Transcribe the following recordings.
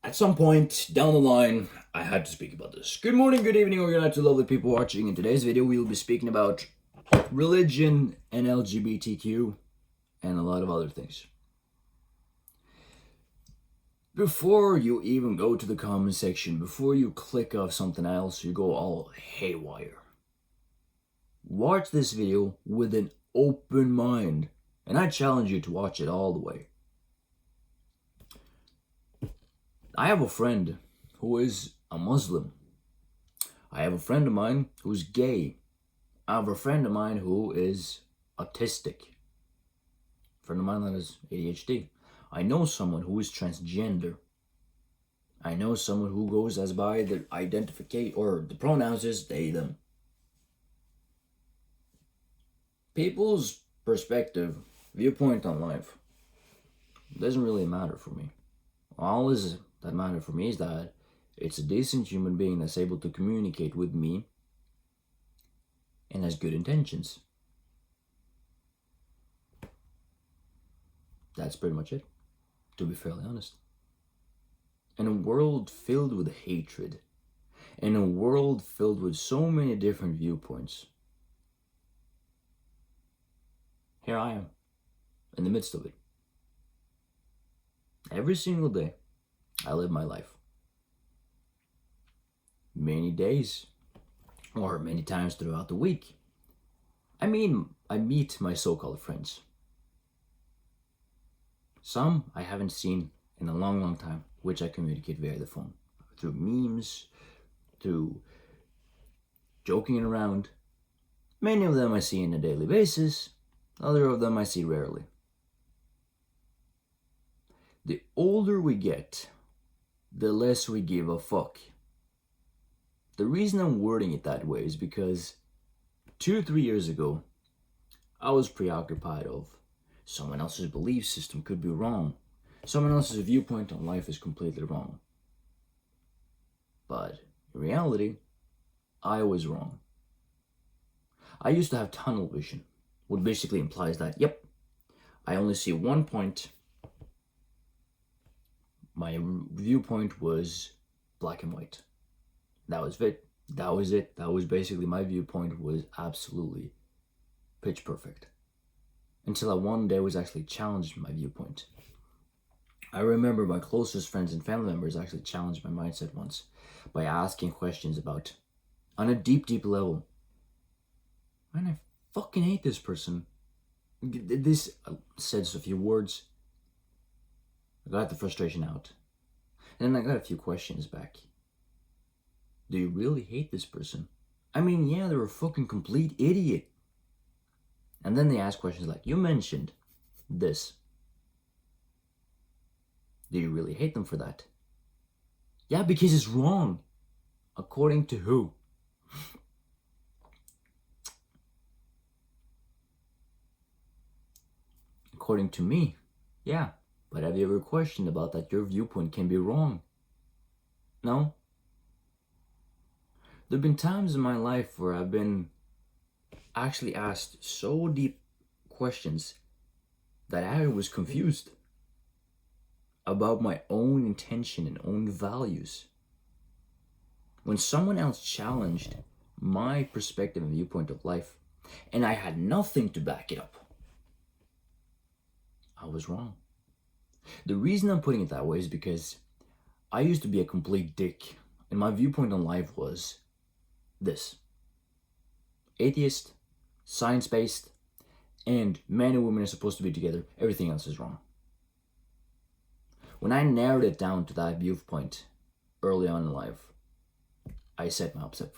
At some point down the line, I had to speak about this. Good morning, good evening, or good night to lovely people watching. In today's video, we will be speaking about religion and LGBTQ and a lot of other things. Before you even go to the comment section, before you click off something else, you go all haywire. Watch this video with an open mind, and I challenge you to watch it all the way. I have a friend who is a Muslim. I have a friend of mine who's gay. I have a friend of mine who is autistic. A friend of mine that has ADHD. I know someone who is transgender. I know someone who goes as by the identification or the pronouns is they, them. People's perspective, viewpoint on life doesn't really matter for me. All that matter for me is that it's a decent human being that's able to communicate with me and has good intentions. That's pretty much it, to be fairly honest. In a world filled with hatred, in a world filled with so many different viewpoints, here I am, in the midst of it. Every single day, I live my life. Many days, or many times throughout the week, I meet my so-called friends. Some I haven't seen in a long, long time, which I communicate via the phone, through memes, through joking around. Many of them I see on a daily basis, other of them I see rarely. The older we get, the less we give a fuck. The reason I'm wording it that way is because 2 or 3 years ago, I was preoccupied of someone else's belief system could be wrong. Someone else's viewpoint on life is completely wrong. But in reality, I was wrong. I used to have tunnel vision, which basically implies that, yep, I only see one point. My viewpoint was black and white. That was it. That was it. That was basically my viewpoint was absolutely pitch perfect. Until I one day was actually challenged my viewpoint. I remember my closest friends and family members actually challenged my mindset once by asking questions about, on a deep, deep level, man, I fucking hate this person. This says a few words. I got the frustration out. And then I got a few questions back. Do you really hate this person? I mean, yeah, they're a fucking complete idiot. And then they ask questions like, you mentioned this. Do you really hate them for that? Yeah, because it's wrong. According to who? According to me. Yeah. But have you ever questioned about that your viewpoint can be wrong? No? There have been times in my life where I've been actually asked so deep questions that I was confused about my own intention and own values. When someone else challenged my perspective and viewpoint of life, and I had nothing to back it up, I was wrong. The reason I'm putting it that way is because I used to be a complete dick, and my viewpoint on life was this: atheist, science-based, and man and woman are supposed to be together. Everything else is wrong. When I narrowed it down to that viewpoint early on in life, I set myself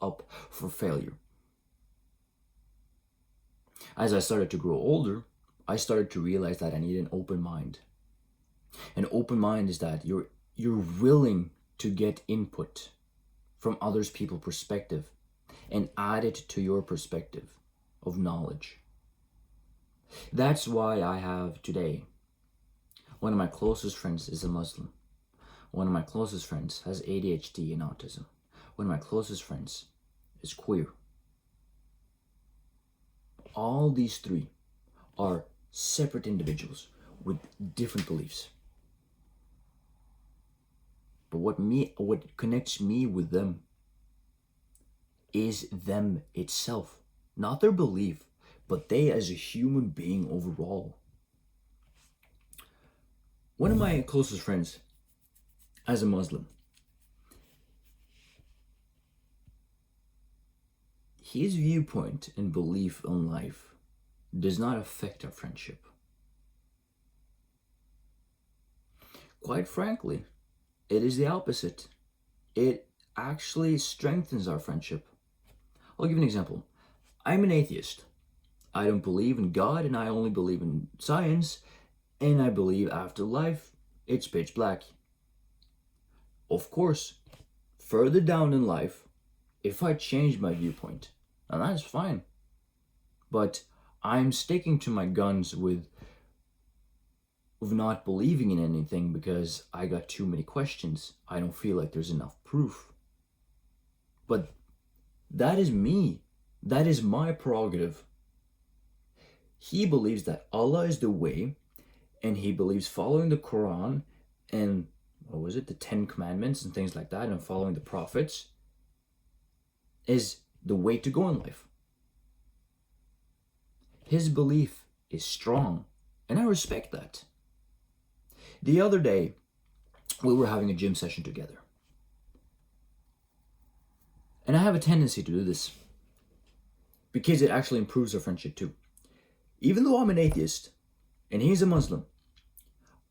up for failure. As I started to grow older, I started to realize that I need an open mind. An open mind is that you're willing to get input from others people's perspective and add it to your perspective of knowledge. That's why I have today, one of my closest friends is a Muslim. One of my closest friends has ADHD and autism. One of my closest friends is queer. All these three are separate individuals with different beliefs. But what connects me with them is them itself, not their belief, but they as a human being overall. One of my closest friends, as a Muslim, his viewpoint and belief on life does not affect our friendship. Quite frankly, it is the opposite. It actually strengthens our friendship. I'll give you an example. I'm an atheist. I don't believe in God, and I only believe in science, and I believe after life, it's pitch black. Of course, further down in life, if I change my viewpoint, and that's fine. But I'm sticking to my guns with not believing in anything because I got too many questions. I don't feel like there's enough proof. But that is me. That is my prerogative. He believes that Allah is the way, and he believes following the Quran and the 10 Commandments and things like that, and following the prophets is the way to go in life. His belief is strong, and I respect that. The other day, we were having a gym session together. And I have a tendency to do this because it actually improves our friendship too. Even though I'm an atheist and he's a Muslim,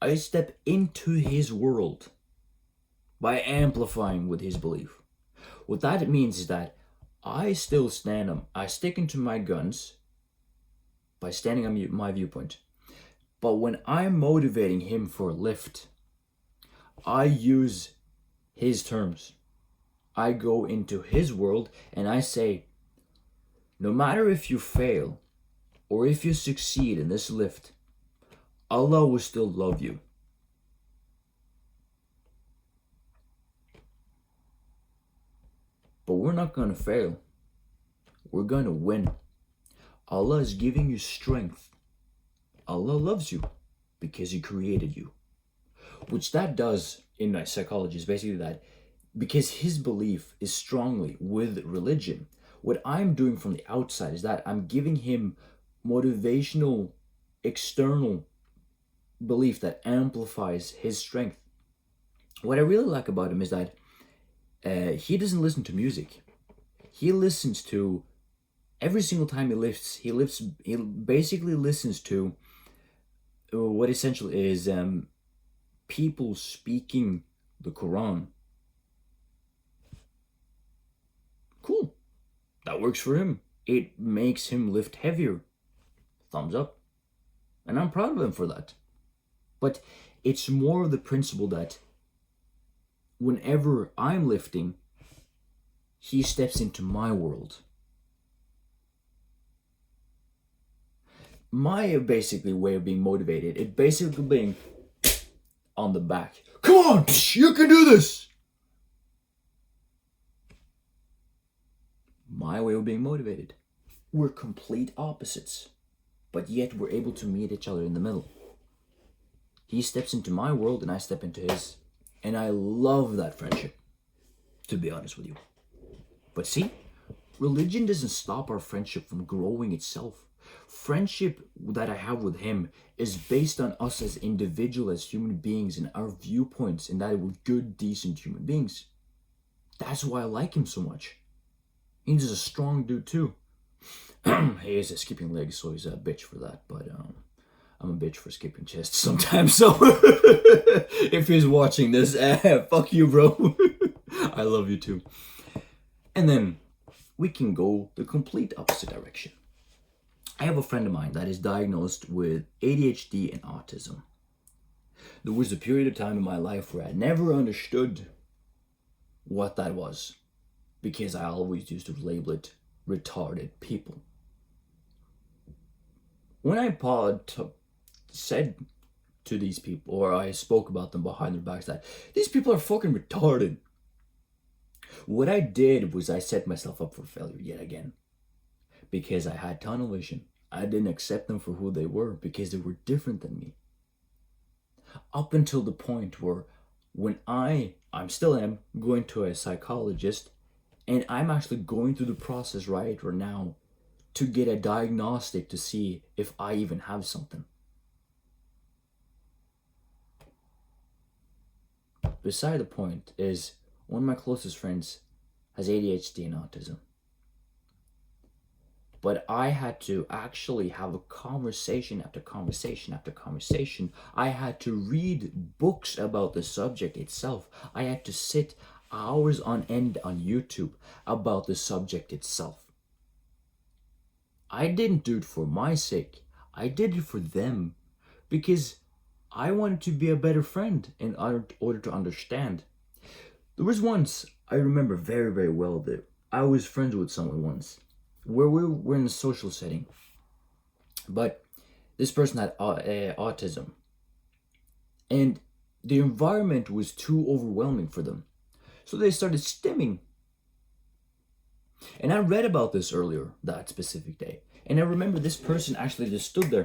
I step into his world by amplifying with his belief. What that means is that I still I stick into my guns by standing on my viewpoint. But when I'm motivating him for a lift, I use his terms. I go into his world and I say, no matter if you fail or if you succeed in this lift, Allah will still love you. But we're not going to fail. We're going to win. Allah is giving you strength. Allah loves you because he created you. Which that does in my psychology is basically that because his belief is strongly with religion, what I'm doing from the outside is that I'm giving him motivational, external belief that amplifies his strength. What I really like about him is that he doesn't listen to music. He listens to, every single time he basically listens to what essentially is people speaking the Quran. Cool. That works for him. It makes him lift heavier. Thumbs up. And I'm proud of him for that. But it's more of the principle that whenever I'm lifting, he steps into my world. My basically way of being motivated, it basically being on the back. Come on, you can do this. My way of being motivated. We're complete opposites, but yet we're able to meet each other in the middle. He steps into my world and I step into his. And I love that friendship, to be honest with you. But see, religion doesn't stop our friendship from growing itself. Friendship that I have with him is based on us as individuals, as human beings, and our viewpoints, and that we're good, decent human beings. That's why I like him so much. He's a strong dude too. He is a skipping legs, so he's a bitch for that, but I'm a bitch for skipping chests sometimes, so if he's watching this, fuck you, bro. I love you too. And then we can go the complete opposite direction. I have a friend of mine that is diagnosed with ADHD and autism. There was a period of time in my life where I never understood what that was because I always used to label it retarded people. When I said to these people, or I spoke about them behind their backs, that these people are fucking retarded, what I did was I set myself up for failure yet again. Because I had tunnel vision. I didn't accept them for who they were because they were different than me. up until the point where when I'm still am going to a psychologist, and I'm actually going through the process right now to get a diagnostic to see if I even have something. Beside the point is one of my closest friends has ADHD and autism. But I had to actually have a conversation after conversation after conversation. I had to read books about the subject itself. I had to sit hours on end on YouTube about the subject itself. I didn't do it for my sake. I did it for them because I wanted to be a better friend in order to understand. There was once, I remember very, very well, that I was friends with someone once where we were in a social setting, but this person had autism, and the environment was too overwhelming for them. So they started stimming. And I read about this earlier that specific day. And I remember this person actually just stood there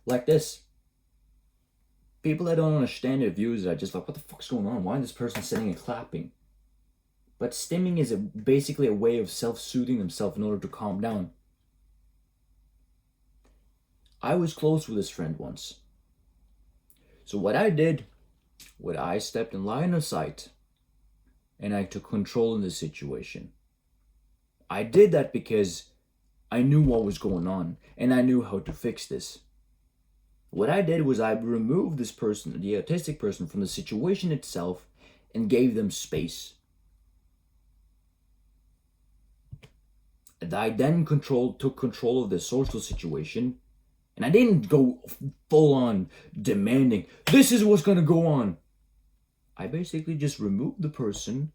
like this. People that don't understand their views are just like, what the fuck's going on? Why is this person sitting and clapping? But stimming is basically a way of self-soothing themselves in order to calm down. I was close with this friend once. So what I did, I stepped in line of sight and I took control in the situation. I did that because I knew what was going on and I knew how to fix this. What I did was I removed this person, the autistic person, from the situation itself and gave them space. And I then took control of the social situation, and I didn't go full on demanding, this is what's going to go on. I basically just removed the person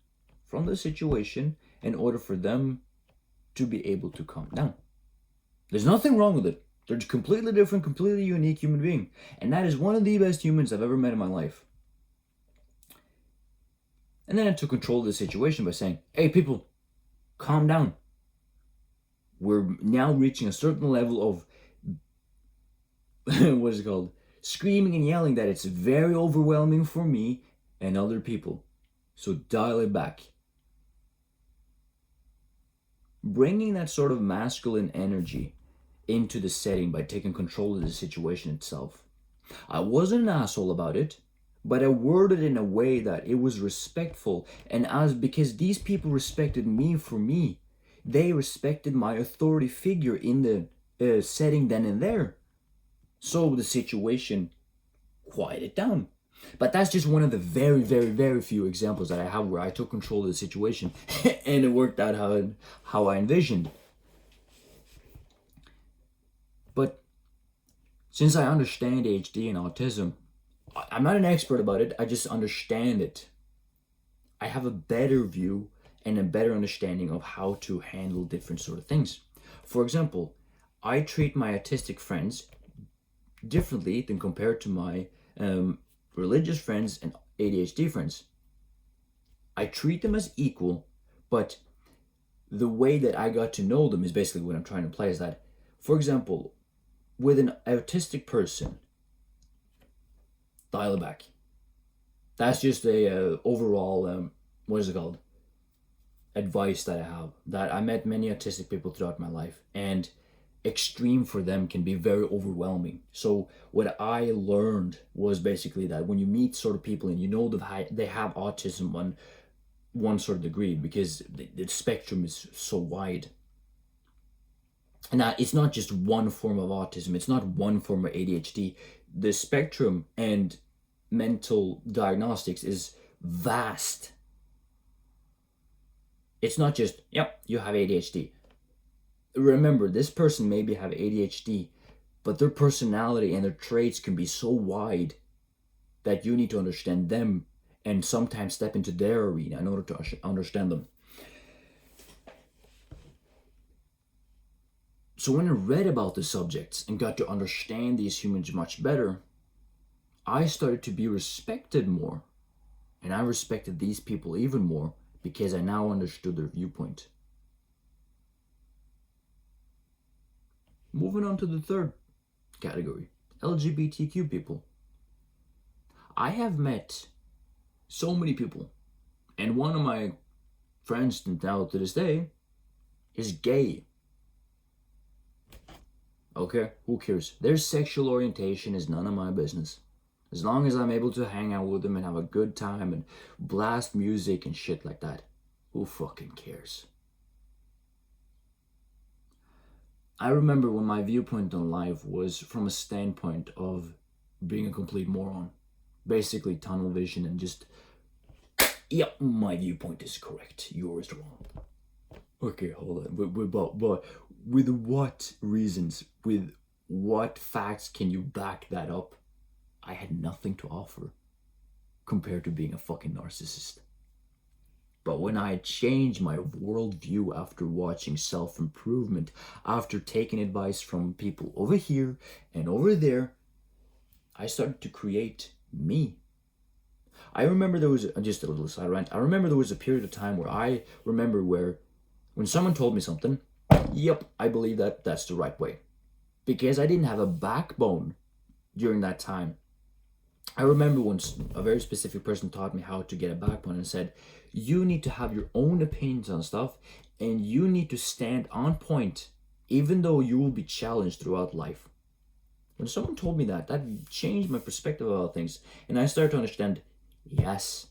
from the situation in order for them to be able to calm down. There's nothing wrong with it. They're completely different, completely unique human being. And that is one of the best humans I've ever met in my life. And then I took control of the situation by saying, hey people, calm down. We're now reaching a certain level of, what is it called? Screaming and yelling that it's very overwhelming for me and other people. So dial it back. Bringing that sort of masculine energy into the setting by taking control of the situation itself. I wasn't an asshole about it, but I worded it in a way that it was respectful, and because these people respected me for me, they respected my authority figure in the setting then and there. So the situation quieted down. But that's just one of the very, very, very few examples that I have where I took control of the situation and it worked out how I envisioned. But since I understand ADHD and autism, I'm not an expert about it, I just understand it. I have a better view and a better understanding of how to handle different sort of things. For example, I treat my autistic friends differently than compared to my religious friends and ADHD friends. I treat them as equal, but the way that I got to know them is basically what I'm trying to play is that, for example, with an autistic person, dial it back. That's just a overall, what is it called? Advice that I have. That I met many autistic people throughout my life, and extreme for them can be very overwhelming. So what I learned was basically that when you meet sort of people and you know that they have autism on one sort of degree, because the spectrum is so wide. And that it's not just one form of autism, it's not one form of ADHD. The spectrum and mental diagnostics is vast. It's not just, yep, you have ADHD. Remember, this person maybe have ADHD, but their personality and their traits can be so wide that you need to understand them and sometimes step into their arena in order to understand them. So when I read about the subjects and got to understand these humans much better, I started to be respected more. And I respected these people even more because I now understood their viewpoint. Moving on to the third category, LGBTQ people. I have met so many people, and one of my friends now to this day is gay. Okay, who cares? Their sexual orientation is none of my business. As long as I'm able to hang out with them and have a good time and blast music and shit like that, who fucking cares? I remember when my viewpoint on life was from a standpoint of being a complete moron. Basically tunnel vision and just, yep, my viewpoint is correct, yours wrong. Okay, hold on. But with what reasons, with what facts can you back that up? I had nothing to offer compared to being a fucking narcissist. But when I changed my worldview after watching self-improvement, after taking advice from people over here and over there, I started to create me. I remember there was, just a little side rant, I remember there was a period of time where when someone told me something, yep, I believe that's the right way. Because I didn't have a backbone during that time. I remember once a very specific person taught me how to get a backbone and said, you need to have your own opinions on stuff and you need to stand on point even though you will be challenged throughout life. When someone told me that changed my perspective about things, and I started to understand, yes.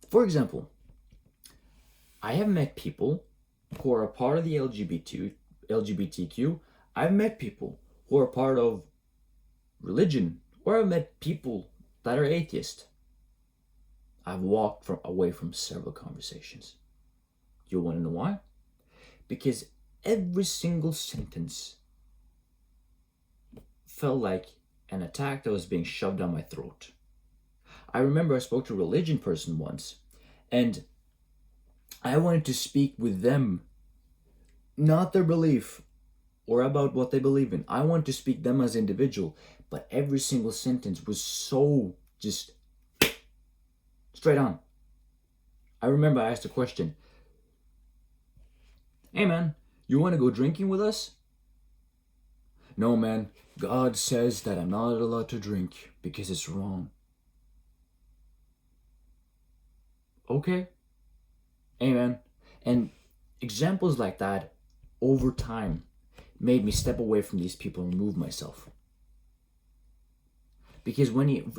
For example, I have met people who are a part of the LGBTQ. I've met people who are part of religion, or I've met people that are atheist. I've walked away from several conversations. You want to know why? Because every single sentence felt like an attack that was being shoved down my throat. I remember I spoke to a religion person once, and I wanted to speak with them, not their belief or about what they believe in. I wanted to speak them as individual, but every single sentence was so just straight on. I remember I asked a question. Hey man, you want to go drinking with us? No man, God says that I'm not allowed to drink because it's wrong. Okay. Amen. And examples like that over time made me step away from these people and remove myself. Because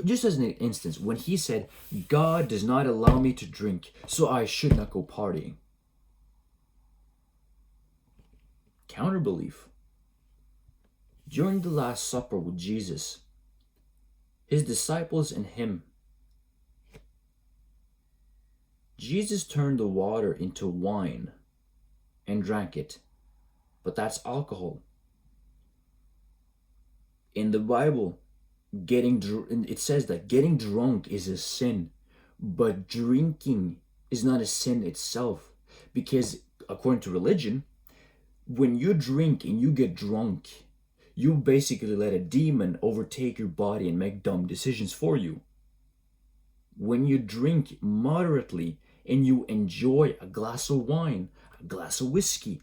just as an instance, when he said, God does not allow me to drink, so I should not go partying. Counter belief. During the Last Supper with Jesus, his disciples and him, Jesus turned the water into wine and drank it, but that's alcohol. In the Bible, it says that getting drunk is a sin, but drinking is not a sin itself, because according to religion, when you drink and you get drunk, you basically let a demon overtake your body and make dumb decisions for you. When you drink moderately and you enjoy a glass of wine, a glass of whiskey,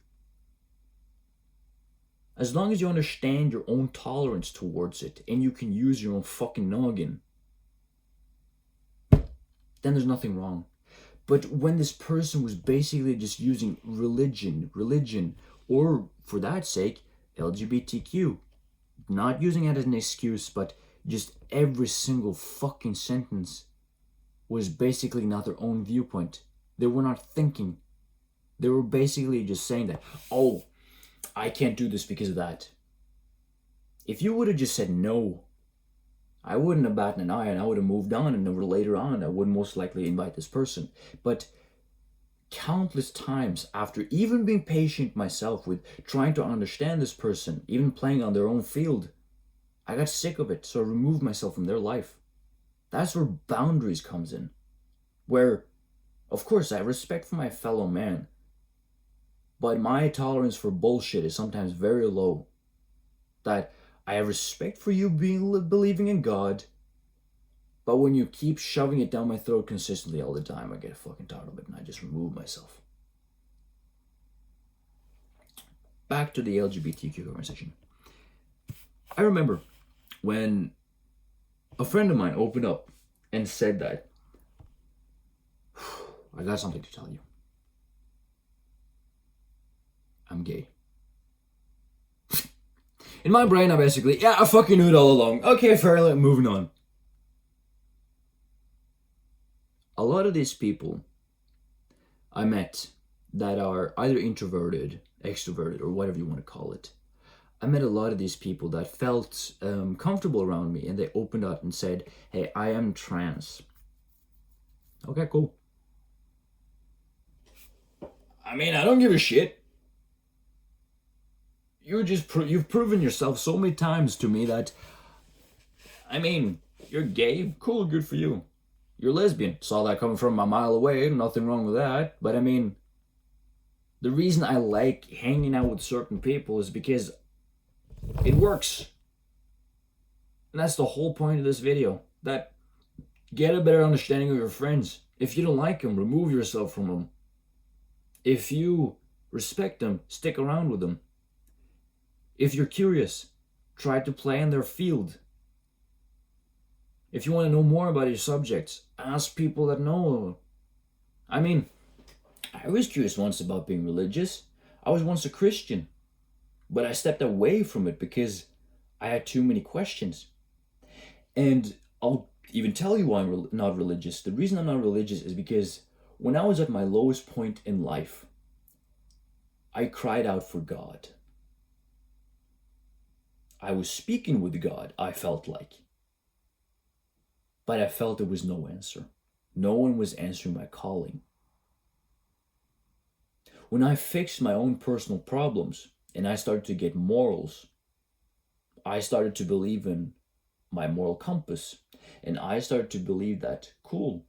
as long as you understand your own tolerance towards it and you can use your own fucking noggin, then there's nothing wrong. But when this person was basically just using religion, or for that sake, LGBTQ, not using it as an excuse, but just every single fucking sentence was basically not their own viewpoint. They were not thinking. They were basically just saying that, oh, I can't do this because of that. If you would have just said no, I wouldn't have batted an eye and I would have moved on, and then later on I would most likely invite this person. But countless times after even being patient myself with trying to understand this person, even playing on their own field, I got sick of it, so I removed myself from their life. That's where boundaries comes in. Where, of course, I have respect for my fellow man, but my tolerance for bullshit is sometimes very low. That I have respect for you believing in God, but when you keep shoving it down my throat consistently all the time, I get fucking tired of it and I just remove myself. Back to the LGBTQ conversation. I remember when a friend of mine opened up and said that, I got something to tell you. I'm gay. In my brain, I basically, yeah, I fucking knew it all along. Okay, fair, moving on. A lot of these people I met that are either introverted, extroverted, or whatever you want to call it, I met a lot of these people that felt comfortable around me, and they opened up and said, hey, I am trans. Okay, cool. I mean, I don't give a shit. You've proven yourself so many times to me that, I mean, you're gay, cool, good for you. You're lesbian, saw that coming from a mile away, nothing wrong with that. But I mean, the reason I like hanging out with certain people is because it works. And that's the whole point of this video. That get a better understanding of your friends. If you don't like them, remove yourself from them. If you respect them, stick around with them. If you're curious, try to play in their field. If you want to know more about your subjects, ask people that know. I mean, I was curious once about being religious. I was once a Christian, but I stepped away from it because I had too many questions. And I'll even tell you why I'm not religious. The reason I'm not religious is because when I was at my lowest point in life, I cried out for God. I was speaking with God, I felt like. But I felt there was no answer. No one was answering my calling. When I fixed my own personal problems and I started to get morals, I started to believe in my moral compass. And I started to believe that, cool,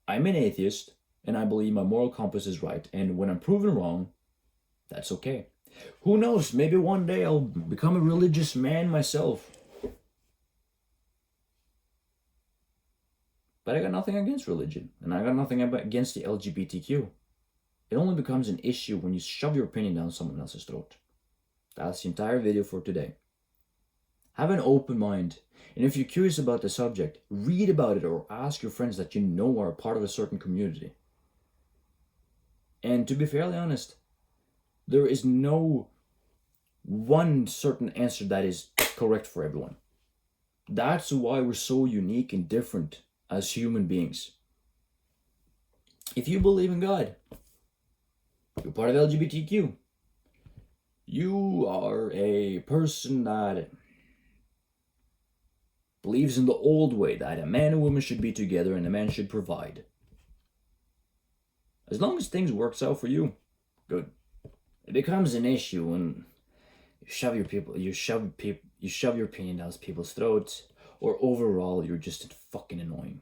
I'm an atheist and I believe my moral compass is right. And when I'm proven wrong, that's okay. Who knows, maybe one day I'll become a religious man myself. But I got nothing against religion, and I got nothing against the LGBTQ. It only becomes an issue when you shove your opinion down someone else's throat. That's the entire video for today. Have an open mind, and if you're curious about the subject, read about it or ask your friends that you know are part of a certain community. And to be fairly honest, there is no one certain answer that is correct for everyone. That's why we're so unique and different as human beings. If you believe in God, you're part of LGBTQ. You are a person that believes in the old way that a man and woman should be together and a man should provide. As long as things works out for you, good. It becomes an issue when you shove your opinion down people's throats, or overall you're just fucking annoying.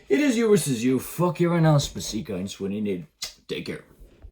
It is you versus you. Fuck everyone else, Pasika and Swinny. Take care.